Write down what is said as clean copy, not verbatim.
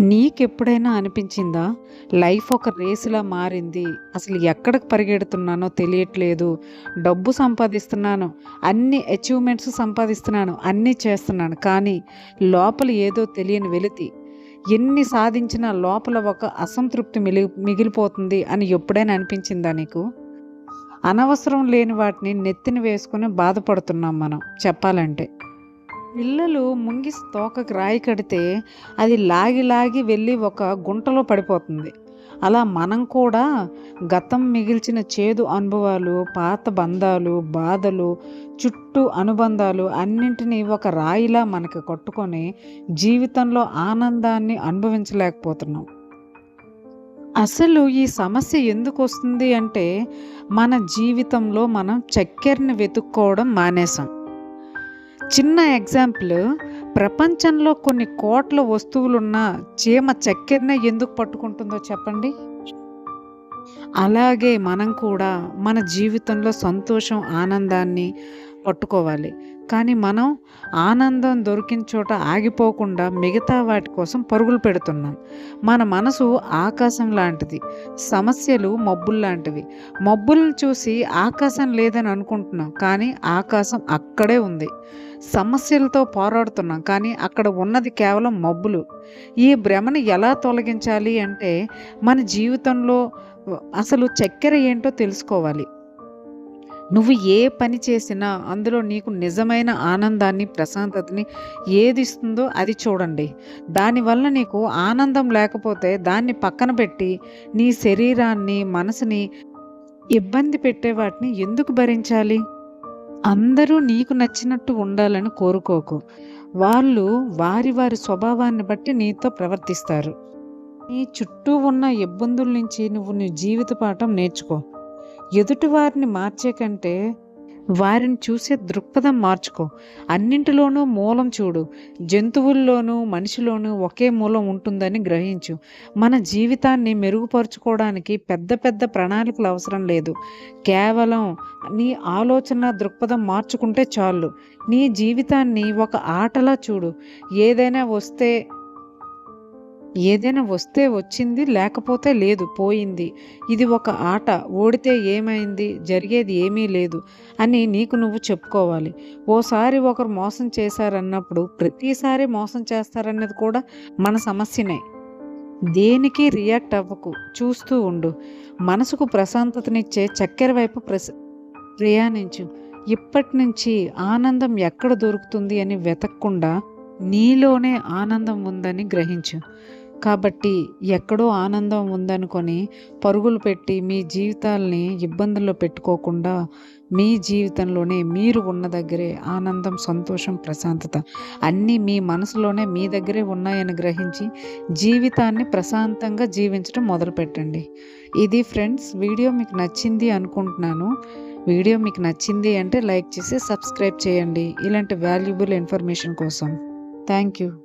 నీకెప్పుడైనా అనిపించిందా? లైఫ్ ఒక రేసులా మారింది. అసలు ఎక్కడికి పరిగెడుతున్నానో తెలియట్లేదు. డబ్బు సంపాదిస్తున్నాను. అన్ని అచీవ్‌మెంట్స్ సంపాదిస్తున్నాను. అన్నీ చేస్తున్నాను. కానీ లోపల ఏదో తెలియని వెలితి. ఎన్ని సాధించినా లోపల ఒక అసంతృప్తి మిగిలిపోతుంది అని ఎప్పుడైనా అనిపించిందా నీకు? అనవసరం లేని వాటిని నెత్తిన వేసుకొని బాధపడుతున్నాం మనం చెప్పాలంటే. పిల్లలు ముంగిస తోకకి రాయి కడితే అది లాగి లాగి వెళ్ళి ఒక గుంటలో పడిపోతుంది. అలా మనం కూడా గతం మిగిల్చిన చేదు అనుభవాలు, పాత బంధాలు, బాధలు, చుట్టూ అనుబంధాలు అన్నింటినీ ఒక రాయిలా మనకి కట్టుకొని జీవితంలో ఆనందాన్ని అనుభవించలేకపోతున్నాం. అసలు ఈ సమస్య ఎందుకొస్తుంది అంటే మన జీవితంలో మనం చక్కెరని వెతుక్కోవడం మానేసాం. చిన్న ఎగ్జాంపుల్, ప్రపంచంలో కొన్ని కోట్ల వస్తువులున్న చీమ చక్కెరనే ఎందుకు పట్టుకుంటుందో చెప్పండి? అలాగే మనం కూడా మన జీవితంలో సంతోషం, ఆనందాన్ని పట్టుకోవాలి. కానీ మనం ఆనందం దొరికిన చోట ఆగిపోకుండా మిగతా వాటి కోసం పరుగులు పెడుతున్నాం. మన మనసు ఆకాశం లాంటిది. సమస్యలు మబ్బుల్లాంటివి. మబ్బులను చూసి ఆకాశం లేదని అనుకుంటున్నాం. కానీ ఆకాశం అక్కడే ఉంది. సమస్యలతో పోరాడుతున్నాం. కానీ అక్కడ ఉన్నది కేవలం మబ్బులు. ఈ భ్రమని ఎలా తొలగించాలి అంటే మన జీవితంలో అసలు చక్కెర ఏంటో తెలుసుకోవాలి. నువ్వు ఏ పని చేసినా అందులో నీకు నిజమైన ఆనందాన్ని, ప్రశాంతతని ఏది ఇస్తుందో అది చూడండి. దానివల్ల నీకు ఆనందం లేకపోతే దాన్ని పక్కన పెట్టి నీ శరీరాన్ని, మనసుని ఇబ్బంది పెట్టే వాటిని ఎందుకు భరించాలి? అందరూ నీకు నచ్చినట్టు ఉండాలని కోరుకోకు. వాళ్ళు వారి వారి స్వభావాన్ని బట్టి నీతో ప్రవర్తిస్తారు. నీ చుట్టూ ఉన్న ఇబ్బందుల నుంచి నువ్వు నీ జీవిత పాఠం నేర్చుకో. ఎదుటి వారిని మార్చే కంటే వారిని చూసే దృక్పథం మార్చుకో. అన్నింటిలోనూ మూలం చూడు. జంతువుల్లోనూ మనిషిలోనూ ఒకే మూలం ఉంటుందని గ్రహించు. మన జీవితాన్ని మెరుగుపరుచుకోవడానికి పెద్ద పెద్ద ప్రణాళికలు అవసరం లేదు. కేవలం నీ ఆలోచన దృక్పథం మార్చుకుంటే చాలు. నీ జీవితాన్ని ఒక ఆటలా చూడు. ఏదైనా వస్తే వచ్చింది, లేకపోతే లేదు, పోయింది. ఇది ఒక ఆట. ఓడితే ఏమైంది, జరిగేది ఏమీ లేదు అని నీకు నువ్వు చెప్పుకోవాలి. ఓసారి ఒకరు మోసం చేశారన్నప్పుడు ప్రతిసారి మోసం చేస్తారన్నది కూడా మన సమస్యనే. దేనికి రియాక్ట్ అవ్వకు, చూస్తూ ఉండు. మనసుకు ప్రశాంతతనిచ్చే చక్కెర వైపు ప్రయాణించు. ఇప్పటి నుంచి ఆనందం ఎక్కడ దొరుకుతుంది అని వెతకకుండా నీలోనే ఆనందం ఉందని గ్రహించు. కాబట్టి ఎక్కడో ఆనందం ఉందనుకొని పరుగులు పెట్టి మీ జీవితాల్ని ఇబ్బందుల్లో పెట్టుకోకుండా మీ జీవితంలోనే మీరు ఉన్న దగ్గరే ఆనందం, సంతోషం, ప్రశాంతత అన్నీ మీ మనసులోనే మీ దగ్గరే ఉన్నాయని గ్రహించి జీవితాన్ని ప్రశాంతంగా జీవించడం మొదలుపెట్టండి. ఇది ఫ్రెండ్స్, వీడియో మీకు నచ్చింది అనుకుంటున్నాను. వీడియో మీకు నచ్చింది అంటే లైక్ చేసి సబ్స్క్రైబ్ చేయండి ఇలాంటి వాల్యుబుల్ ఇన్ఫర్మేషన్ కోసం. Thank you.